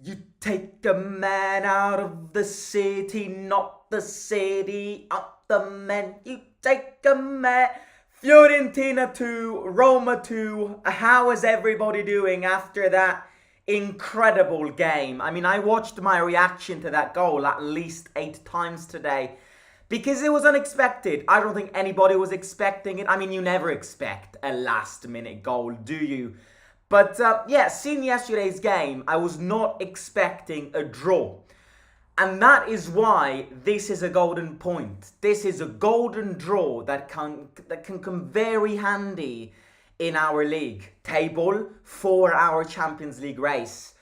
You take a man out of the city, not the city out the man. You take a man. Fiorentina 2, Roma 2. How is everybody doing after that incredible game? I mean, I watched my reaction to that goal at least 8 times today because it was unexpected. I don't think anybody was expecting it. I mean, you never expect a last minute goal, do you? But yeah, seeing yesterday's game, I was not expecting a draw. And that is why this is a golden point. This is a golden draw that can come very handy in our league table for our Champions League race.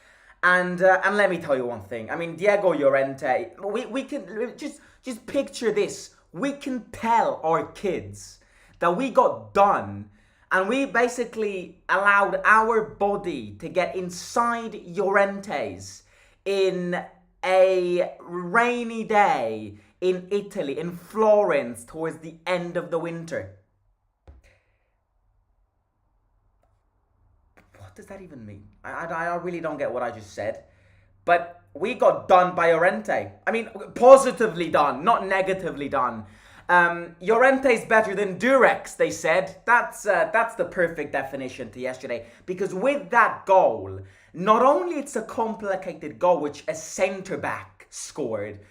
And let me tell you one thing. I mean, Diego Llorente, we can just picture this. We can tell our kids that we got done and we basically allowed our body to get inside Llorente's in a rainy day in Italy, in Florence, towards the end of the winter. What does that even mean? I really don't get what I just said. But we got done by Llorente. I mean, positively done, not negatively done. Llorente is better than Durex, they said. That's the perfect definition to yesterday. Because with that goal, not only it's a complicated goal which a centre-back scored,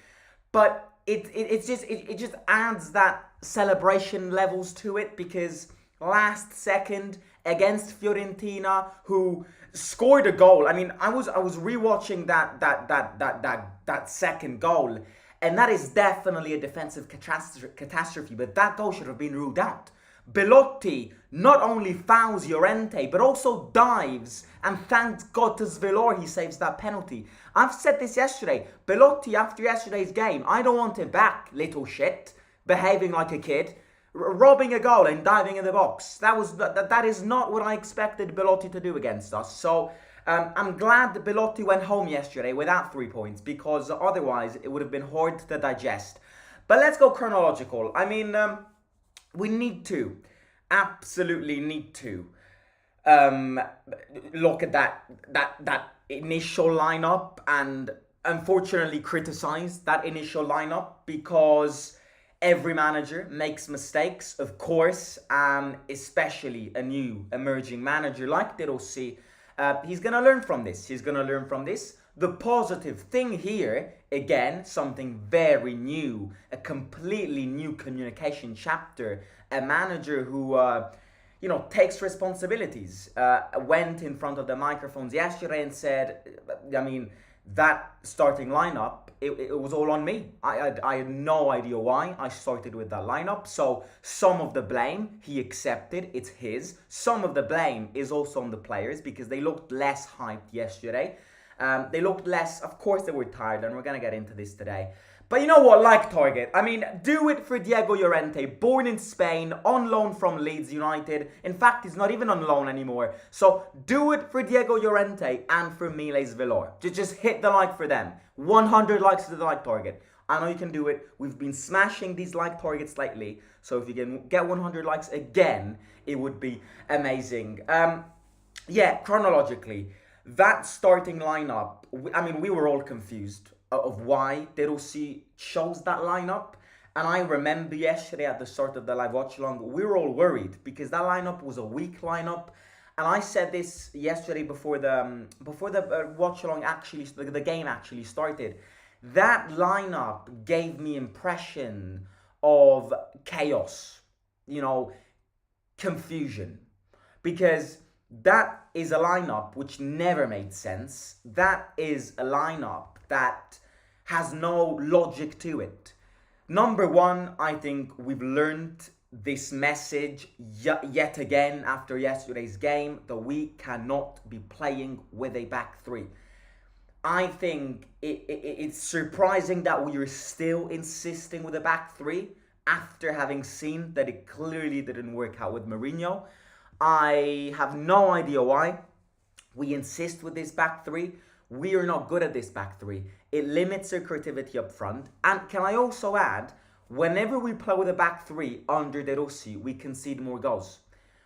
but it just adds that celebration levels to it, because last second against Fiorentina, who scored a goal. I mean, I was rewatching that second goal, and that is definitely a defensive catastrophe, but that goal should have been ruled out. Belotti not only fouls Llorente, but also dives, and thanks God to Svilar he saves that penalty. I've said this yesterday. Belotti, after yesterday's game, I don't want him back, little shit, behaving like a kid, robbing a goal and diving in the box. That is not what I expected Belotti to do against us. So I'm glad that Belotti went home yesterday without 3 points, because otherwise it would have been hard to digest. But let's go chronological. I mean, we need to, absolutely need to, look at that initial lineup and unfortunately criticize that initial lineup, because every manager makes mistakes, of course, especially a new emerging manager like De Rossi. He's going to learn from this. The positive thing here, again, something very new, a completely new communication chapter, a manager who, takes responsibilities, went in front of the microphones yesterday and said, I mean, that starting lineup, it was all on me. I had no idea why I started with that lineup. So some of the blame he accepted, it's his. Some of the blame is also on the players, because they looked less hyped yesterday. They looked less, of course they were tired, and we're going to get into this today. But you know what, like Target, I mean, do it for Diego Llorente, born in Spain, on loan from Leeds United. In fact, he's not even on loan anymore. So do it for Diego Llorente and for Miles Svilar. Just hit the like for them. 100 likes to the like target. I know you can do it. We've been smashing these like targets lately. So if you can get 100 likes again, it would be amazing. Yeah, chronologically, that starting lineup, I mean, we were all confused of why De Rossi chose that lineup. And I remember yesterday at the start of the live watch along, we were all worried because that lineup was a weak lineup. And I said this yesterday before the watch along the game actually started. That lineup gave me impression of chaos, confusion, because that is a lineup which never made sense. That is a lineup that has no logic to it. Number one, I think we've learned this message yet again after yesterday's game, that we cannot be playing with a back three. I think it's surprising that we are still insisting with a back three after having seen that it clearly didn't work out with Mourinho. I have no idea why we insist with this back three. We are not good at this back three. It limits our creativity up front. And can I also add, whenever we play with a back three under De Rossi, we concede more goals.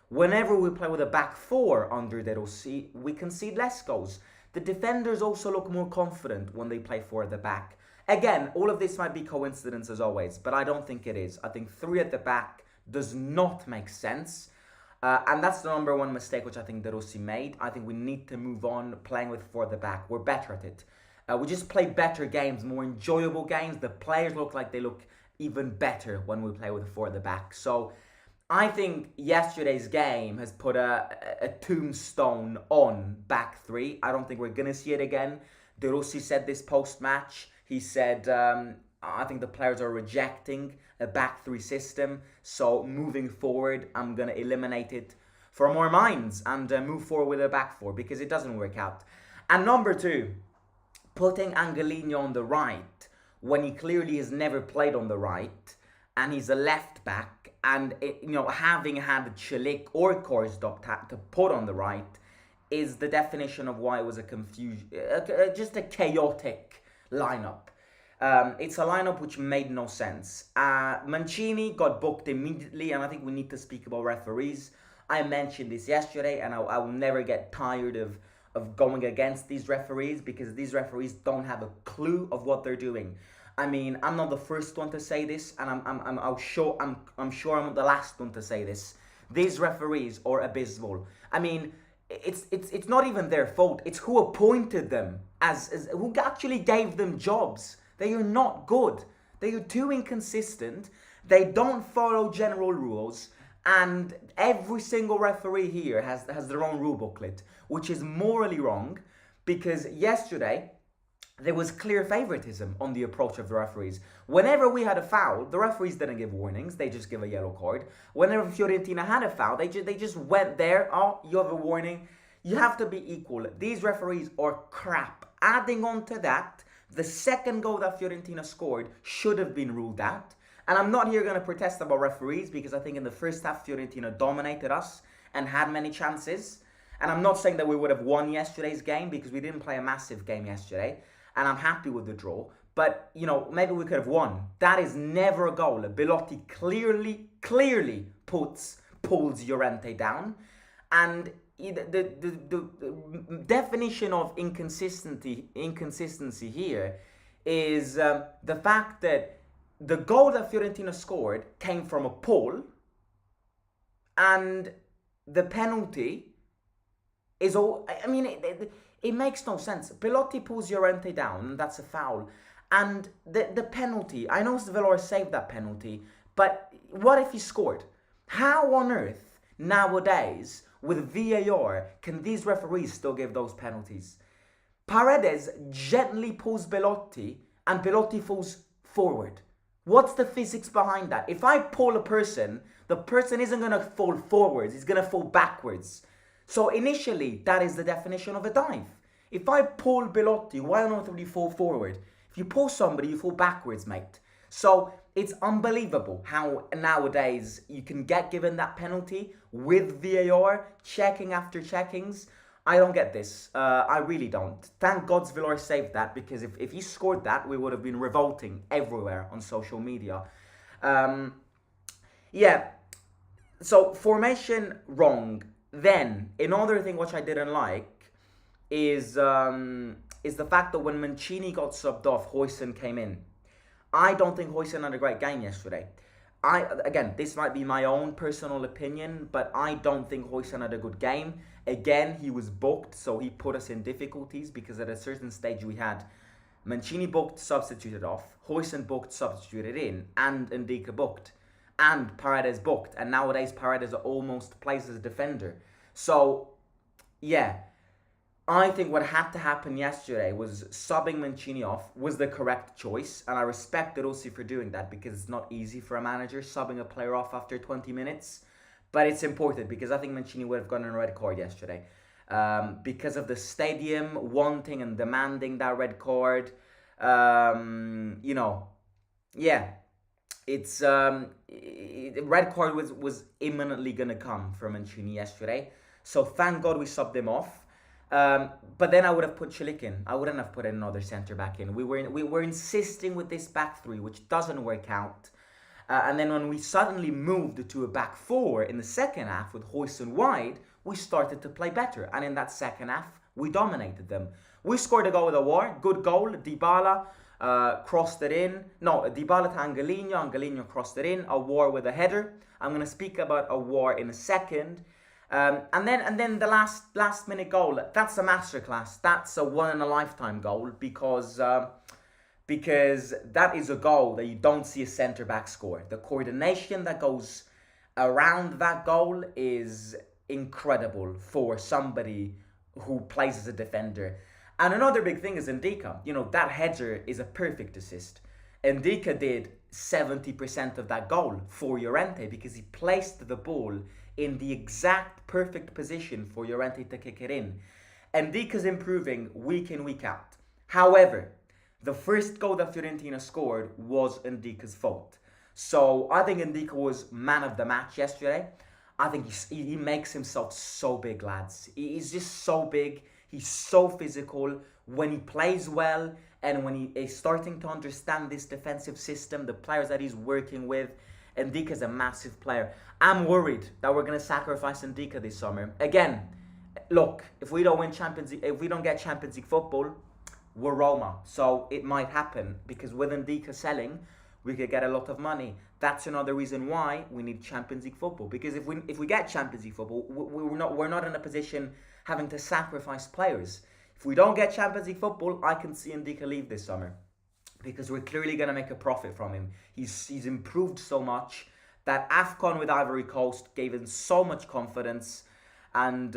Whenever we play with a back four under De Rossi, we concede less goals. the defenders also look more confident when they play four at the back. Again, all of this might be coincidence as always, but I don't think it is. I think three at the back does not make sense. And that's the number one mistake which I think De Rossi made. I think we need to move on playing with four at the back. We're better at it. We just play better games, more enjoyable games. The players look like they look even better when we play with four at the back. So I think yesterday's game has put a tombstone on back three. I don't think we're going to see it again. De Rossi said this post-match. He said, I think the players are rejecting a back three system. So moving forward, I'm going to eliminate it from our minds and move forward with a back four because it doesn't work out. And number two, putting Angelino on the right when he clearly has never played on the right and he's a left back, and having had Celik or Korsdorp to put on the right is the definition of why it was a confusion, just a chaotic lineup. It's a lineup which made no sense. Mancini got booked immediately, and I think we need to speak about referees. I mentioned this yesterday, and I will never get tired of going against these referees because these referees don't have a clue of what they're doing. I mean, I'm not the first one to say this, and I'm sure I'm not the last one to say this. These referees are abysmal. I mean, it's not even their fault. It's who appointed them, as who actually gave them jobs. They are not good. They are too inconsistent. They don't follow general rules, and every single referee here has their own rule booklet, which is morally wrong, because yesterday there was clear favoritism on the approach of the referees. Whenever we had a foul, the referees didn't give warnings, they just give a yellow card. Whenever Fiorentina had a foul, they just went there, oh, you have a warning. You have to be equal. These referees are crap. Adding on to that, the second goal that Fiorentina scored should have been ruled out. And I'm not here going to protest about referees because I think in the first half Fiorentina dominated us and had many chances. And I'm not saying that we would have won yesterday's game because we didn't play a massive game yesterday. And I'm happy with the draw. But, maybe we could have won. That is never a goal. Belotti clearly pulls Llorente down. And the definition of inconsistency here is the fact that the goal that Fiorentina scored came from a pull, and the penalty is all. I mean, it makes no sense. Belotti pulls Llorente down, and that's a foul. And the penalty, I know Svilar saved that penalty, but what if he scored? How on earth nowadays with VAR can these referees still give those penalties? Paredes gently pulls Belotti, and Belotti falls forward. What's the physics behind that? If I pull a person, the person isn't going to fall forwards, he's going to fall backwards. So initially, that is the definition of a dive. If I pull Belotti, why on earth would you fall forward? If you pull somebody, you fall backwards, mate. So it's unbelievable how nowadays you can get given that penalty with VAR, checking after checkings. I don't get this. I really don't. Thank God Svilar saved that, because if he scored that, we would have been revolting everywhere on social media. Yeah, so formation wrong. Then, another thing which I didn't like is the fact that when Mancini got subbed off, Huijsen came in. I don't think Huijsen had a great game yesterday. Again, this might be my own personal opinion, but I don't think Huijsen had a good game. Again, he was booked, so he put us in difficulties, because at a certain stage we had Mancini booked, substituted off, Huijsen booked, substituted in, and Ndika booked, and Paredes booked, and nowadays Paredes almost plays as a defender. So, yeah, I think what had to happen yesterday was subbing Mancini off was the correct choice, and I respect De Rossi for doing that, because it's not easy for a manager subbing a player off after 20 minutes. But it's important, because I think Mancini would have gotten a red card yesterday. Because of the stadium wanting and demanding that red card. Yeah. It's red card was imminently going to come for Mancini yesterday. So thank God we subbed him off. But then I would have put Celik in. I wouldn't have put another centre back in. We were insisting with this back three, which doesn't work out. And then when we suddenly moved to a back four in the second half with Huijsen wide, we started to play better. And in that second half, We dominated them. We scored a goal with Aouar, good goal. Dybala crossed it in. No, Dybala to Angelino. Angelino crossed it in. Aouar with a header. I'm going to speak about Aouar in a second. And then the last minute goal. That's a masterclass. That's a one in a lifetime goal because that is a goal that you don't see a centre back score. The coordination that goes around that goal is incredible for somebody who plays as a defender. And another big thing is Ndika. You know, that header is a perfect assist. Ndika did 70% of that goal for Llorente because he placed the ball in the exact perfect position for Llorente to kick it in. Ndika's improving week in, week out. However, the first goal that Fiorentina scored was Ndika's fault. So I think Ndika was man of the match yesterday. I think he makes himself so big, lads. He's just so big. He's so physical. When he plays well and when he is starting to understand this defensive system, the players that he's working with, Ndika's a massive player. I'm worried that we're going to sacrifice Ndika this summer. Again, look, if we don't get Champions League football, we're Roma. So it might happen because with Ndika selling, we could get a lot of money. That's another reason why we need Champions League football. Because if we get Champions League football, we're not in a position having to sacrifice players. If we don't get Champions League football, I can see Ndika leave this summer because we're clearly going to make a profit from him. He's improved so much. That AFCON with Ivory Coast gave him so much confidence, and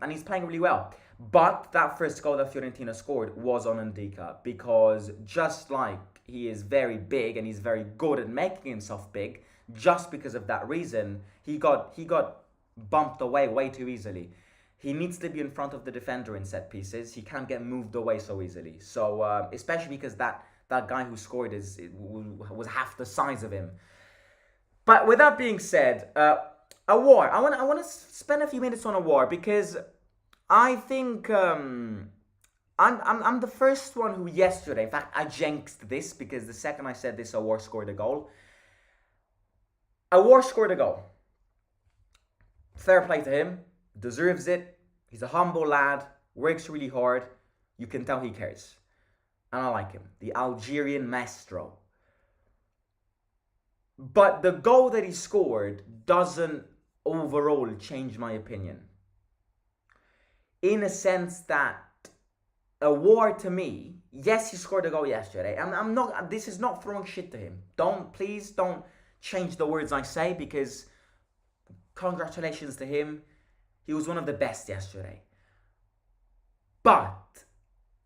he's playing really well. But that first goal that Fiorentina scored was on Ndika because just like he is very big and he's very good at making himself big, just because of that reason, he got bumped away way too easily. He needs to be in front of the defender in set pieces. He can't get moved away so easily. So especially because that guy who scored was half the size of him. But with that being said, Aouar, I want to spend a few minutes on Aouar because I think I'm the first one who yesterday, in fact, I jinxed this because the second I said this, Aouar scored a goal. Aouar scored a goal. Fair play to him. Deserves it. He's a humble lad. Works really hard. You can tell he cares. And I like him. The Algerian maestro. But the goal that he scored doesn't overall change my opinion. In a sense that Aouar to me, yes, he scored a goal yesterday. I'm not. This is not throwing shit to him. Please don't change the words I say because congratulations to him. He was one of the best yesterday. But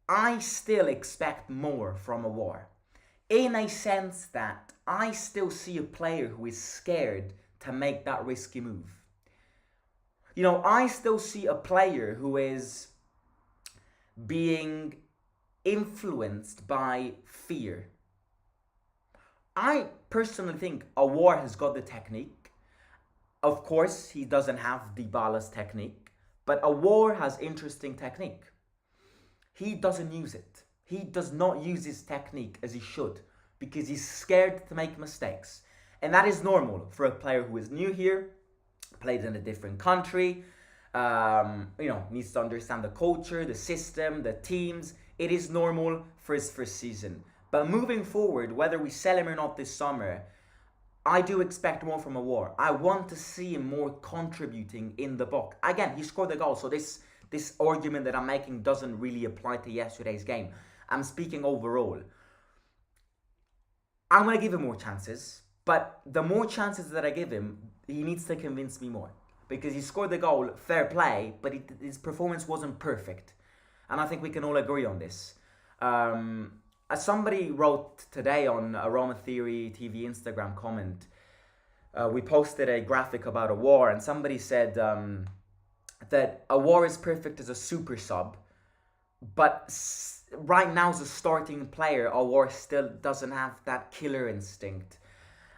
I still expect more from Aouar. In a sense that I still see a player who is scared to make that risky move. You know, I still see a player who is being influenced by fear. I personally think Aouar has got the technique. Of course, he doesn't have Dybala's technique, but Aouar has interesting technique. He doesn't use it. He does not use his technique as he should because he's scared to make mistakes. And that is normal for a player who is new here, played in a different country, needs to understand the culture, the system, the teams. It is normal for his first season. But moving forward, whether we sell him or not this summer, I do expect more from Aouar. I want to see him more contributing in the box. Again, he scored a goal, so this argument that I'm making doesn't really apply to yesterday's game. I'm speaking overall. I'm going to give him more chances, but the more chances that I give him, he needs to convince me more. Because he scored the goal, fair play, but his performance wasn't perfect. And I think we can all agree on this. Somebody wrote today on a Roma Theory TV Instagram comment, we posted a graphic about Aouar, and somebody said that Aouar is perfect as a super sub, but right now as a starting player, Aouar still doesn't have that killer instinct.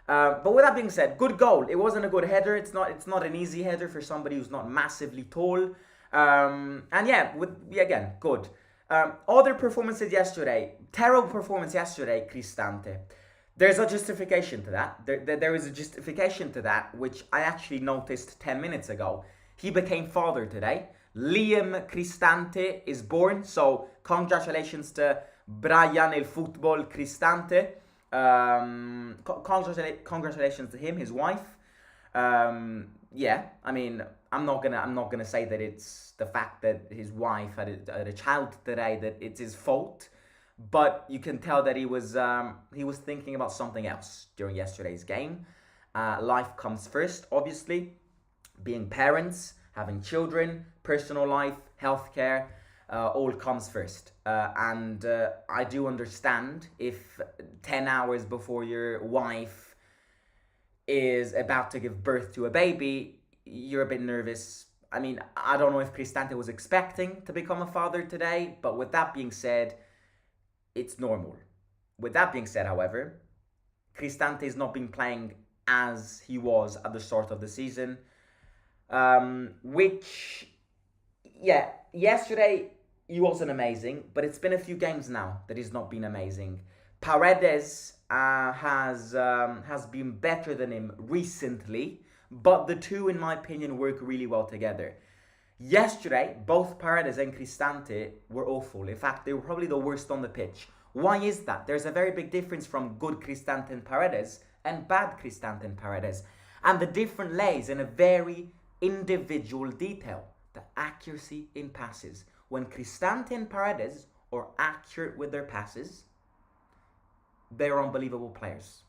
But with that being said, good goal. It wasn't a good header. It's not an easy header for somebody who's not massively tall. And yeah, again, good. Other performances yesterday. Terrible performance yesterday, Cristante. There's a justification to that. There is a justification to that, which I actually noticed 10 minutes ago. He became father today. Liam Cristante is born, so congratulations to Brian El Football Cristante. Congratulations to him, his wife. Yeah, I mean, I'm not gonna say that it's the fact that his wife had a child today that it's his fault, but you can tell that he was thinking about something else during yesterday's game. Life comes first, obviously. Being parents, having children, personal life, healthcare, all comes first. And I do understand if 10 hours before your wife is about to give birth to a baby, you're a bit nervous. I mean, I don't know if Cristante was expecting to become a father today, but with that being said, it's normal. With that being said, however, Cristante is not been playing as he was at the start of the season. Which, yeah, yesterday he wasn't amazing, but it's been a few games now that he's not been amazing. Paredes has been better than him recently, but the two, in my opinion, work really well together. Yesterday, both Paredes and Cristante were awful. In fact, they were probably the worst on the pitch. Why is that? There's a very big difference from good Cristante and Paredes and bad Cristante and Paredes. And the difference lays in a very individual detail, the accuracy in passes. When Cristante and Paredes are accurate with their passes, they're unbelievable players.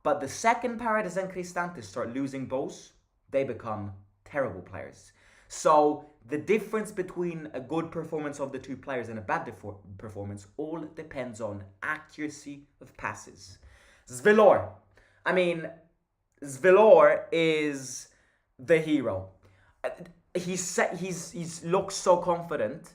But the second Paredes and Cristante start losing balls, they become terrible players. So the difference between a good performance of the two players and a bad performance all depends on accuracy of passes. Svilar. I mean, Svilar is the hero. He's looks so confident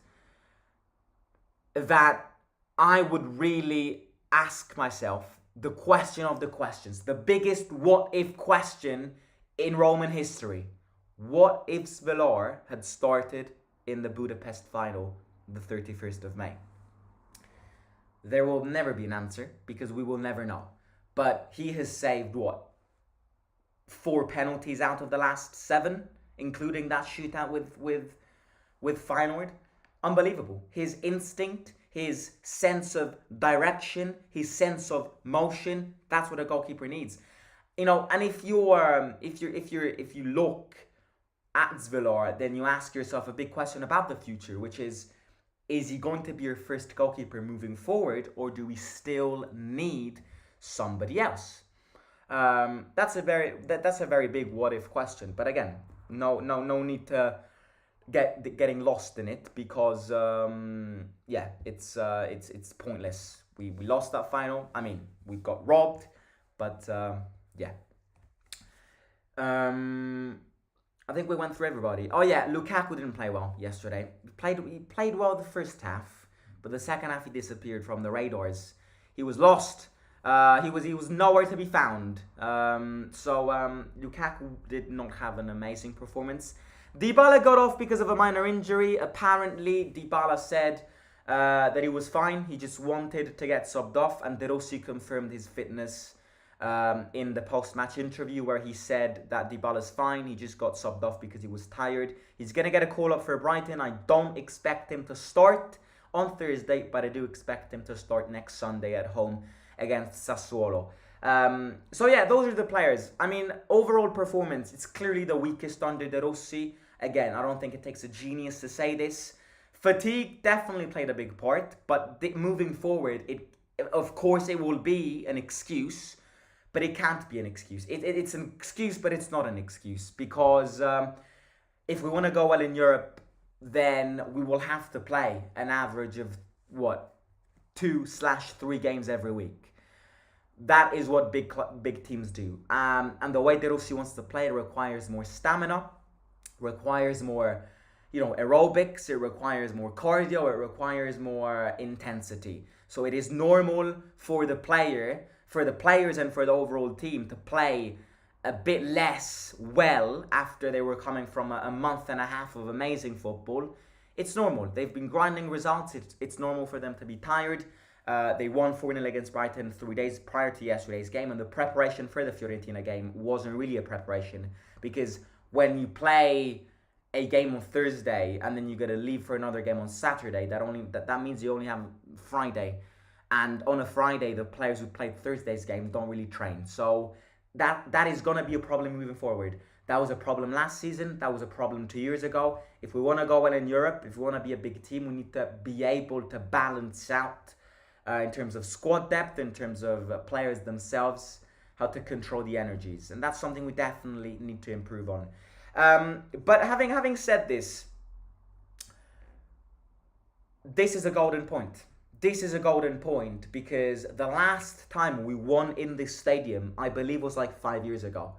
that I would really ask myself the question of the questions, the biggest what if question in Roman history. What if Svilar had started in the Budapest final the 31st of May? There will never be an answer because we will never know. But he has saved what? 4 penalties out of the last 7, including that shootout with Feyenoord. Unbelievable. His instinct, his sense of direction, his sense of motion, that's what a goalkeeper needs. You know, and if you look at Svilar, then you ask yourself a big question about the future, which is he going to be your first goalkeeper moving forward, or do we still need somebody else? That's a very big what if question. But again, no need to getting lost in it because yeah, it's pointless. We lost that final. I mean, we got robbed, but yeah. I think we went through everybody. Oh yeah, Lukaku didn't play well yesterday. He played well the first half, but the second half he disappeared from the radars. He was lost. He was nowhere to be found. So Lukaku did not have an amazing performance. Dybala got off because of a minor injury. Apparently, Dybala said that he was fine. He just wanted to get subbed off, and De Rossi confirmed his fitness in the post-match interview where he said that Dybala's fine. He just got subbed off because he was tired. He's going to get a call-up for Brighton. I don't expect him to start on Thursday, but I do expect him to start next Sunday at home against Sassuolo. So yeah, those are the players. I mean, overall performance, it's clearly the weakest under De Rossi. Again, I don't think it takes a genius to say this. Fatigue definitely played a big part, but moving forward, of course it will be an excuse, but it can't be an excuse. It's an excuse, but it's not an excuse, because if we want to go well in Europe, then we will have to play an average of, 2/3 games every week. That is what big teams do. And the way De Rossi wants to play, it requires more stamina, requires more, aerobics, it requires more cardio, it requires more intensity. So it is normal for the players and for the overall team to play a bit less well after they were coming from a month and a half of amazing football. It's normal. They've been grinding results. It's normal for them to be tired. They won 4-0 against Brighton 3 days prior to yesterday's game, and the preparation for the Fiorentina game wasn't really a preparation, because when you play a game on Thursday and then you got to leave for another game on Saturday, that means you only have Friday. And on a Friday, the players who played Thursday's game don't really train. So that is going to be a problem moving forward. That was a problem last season. That was a problem 2 years ago. If we want to go well in Europe, if we want to be a big team, we need to be able to balance out in terms of squad depth, in terms of players themselves, how to control the energies. And that's something we definitely need to improve on. But having said this, this is a golden point. This is a golden point because the last time we won in this stadium, I believe, was like 5 years ago.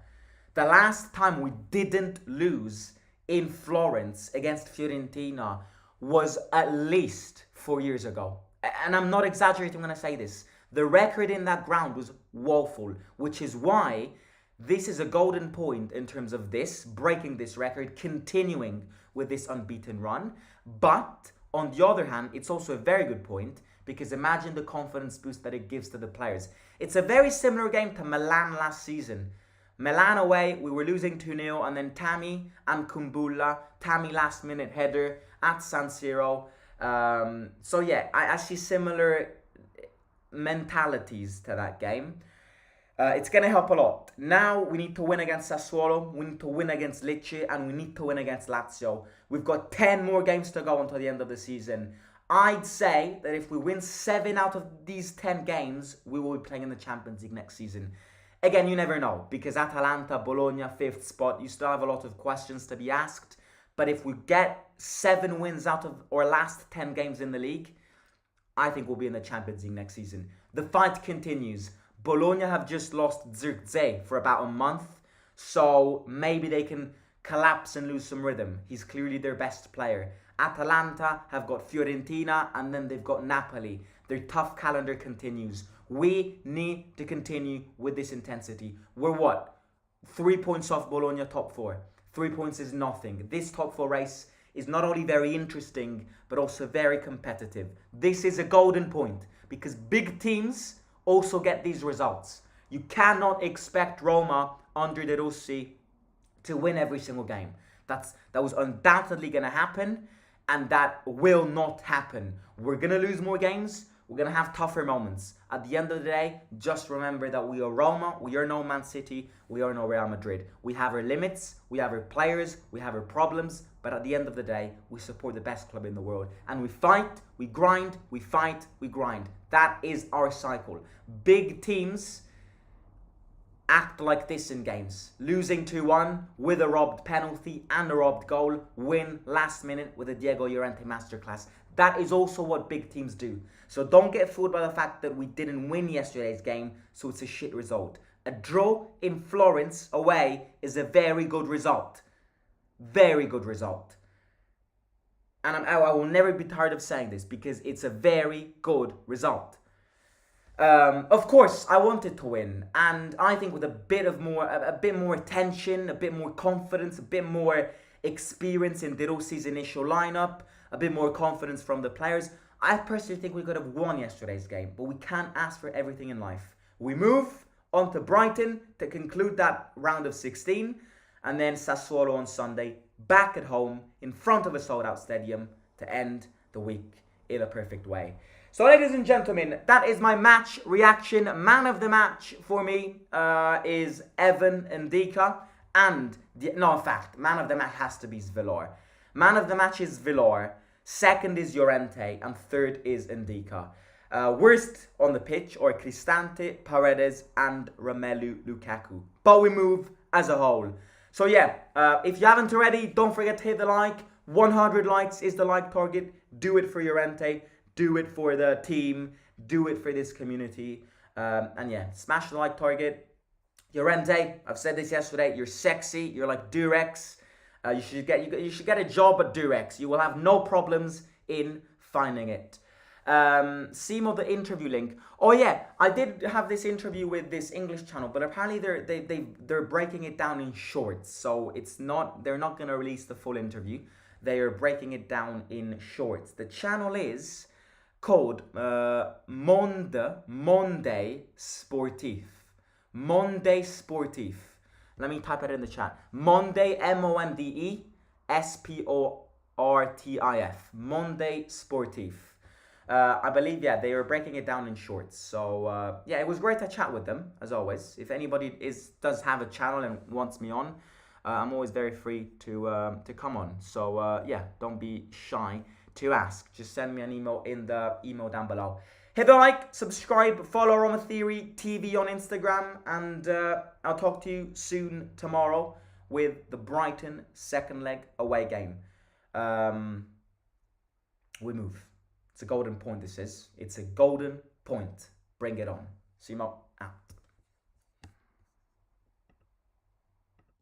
The last time we didn't lose in Florence against Fiorentina was at least 4 years ago. And I'm not exaggerating when I say this. The record in that ground was woeful, which is why this is a golden point in terms of this, breaking this record, continuing with this unbeaten run. But on the other hand, it's also a very good point because imagine the confidence boost that it gives to the players. It's a very similar game to Milan last season. Milan away, we were losing 2-0, and then Tammy and Kumbulla, Tammy last minute header at San Siro. So yeah, I see similar mentalities to that game. It's going to help a lot. Now we need to win against Sassuolo, we need to win against Lecce, and we need to win against Lazio. We've got 10 more games to go until the end of the season. I'd say that if we win 7 out of these 10 games, we will be playing in the Champions League next season. Again, you never know, because Atalanta, Bologna, 5th spot, you still have a lot of questions to be asked. But if we get 7 wins out of our last 10 games in the league, I think we'll be in the Champions League next season. The fight continues. Bologna have just lost Zirkzee for about a month, so maybe they can collapse and lose some rhythm. He's clearly their best player. Atalanta have got Fiorentina, and then they've got Napoli. Their tough calendar continues. We need to continue with this intensity. We're what? 3 points off Bologna top 4. 3 points is nothing. This top 4 race is not only very interesting, but also very competitive. This is a golden point because big teams also get these results. You cannot expect Roma under De Rossi to win every single game. That was undoubtedly going to happen, and that will not happen. We're going to lose more games. We're going to have tougher moments. At the end of the day, just remember that we are Roma, we are no Man City, we are no Real Madrid. We have our limits, we have our players, we have our problems, but at the end of the day, we support the best club in the world. And we fight, we grind, we fight, we grind. That is our cycle. Big teams act like this in games. Losing 2-1 with a robbed penalty and a robbed goal, win last minute with a Diego Llorente masterclass. That is also what big teams do. So don't get fooled by the fact that we didn't win yesterday's game, so it's a shit result. A draw in Florence away is a very good result. Very good result. And I will never be tired of saying this because it's a very good result. Of course, I wanted to win, and I think with a bit more attention, a bit more confidence, a bit more experience in De Rossi's initial lineup, a bit more confidence from the players, I personally think we could have won yesterday's game, but we can't ask for everything in life. We move on to Brighton to conclude that round of 16, and then Sassuolo on Sunday, back at home, in front of a sold-out stadium, to end the week in a perfect way. So, ladies and gentlemen, that is my match reaction. Man of the match for me is Evan Ndika, and, in fact, man of the match has to be Svilar. Man of the match is Svilar. Second is Llorente, and third is Ndika. Worst on the pitch are Cristante, Paredes, and Romelu Lukaku. But we move as a whole. So yeah, if you haven't already, don't forget to hit the like. 100 likes is the like target. Do it for Llorente. Do it for the team. Do it for this community. And yeah, smash the like target. Llorente, I've said this yesterday, you're sexy. You're like Durex. You should get a job at Durex. You will have no problems in finding it. Simo, the interview link. Oh yeah, I did have this interview with this English channel, but apparently they're breaking it down in shorts. So they're not gonna release the full interview. They are breaking it down in shorts. The channel is called Monday Sportif. Monday Sportif. Let me type it in the chat. Monday, Monday Sportif. Monday Sportif. I believe, yeah, they were breaking it down in shorts. So, yeah, it was great to chat with them, as always. If anybody does have a channel and wants me on, I'm always very free to come on. So, yeah, don't be shy to ask. Just send me an email in the email down below. Hit the like, subscribe, follow Roma Theory TV on Instagram, and I'll talk to you soon tomorrow with the Brighton second leg away game. We move. It's a golden point, this is. It's a golden point. Bring it on. Simo out.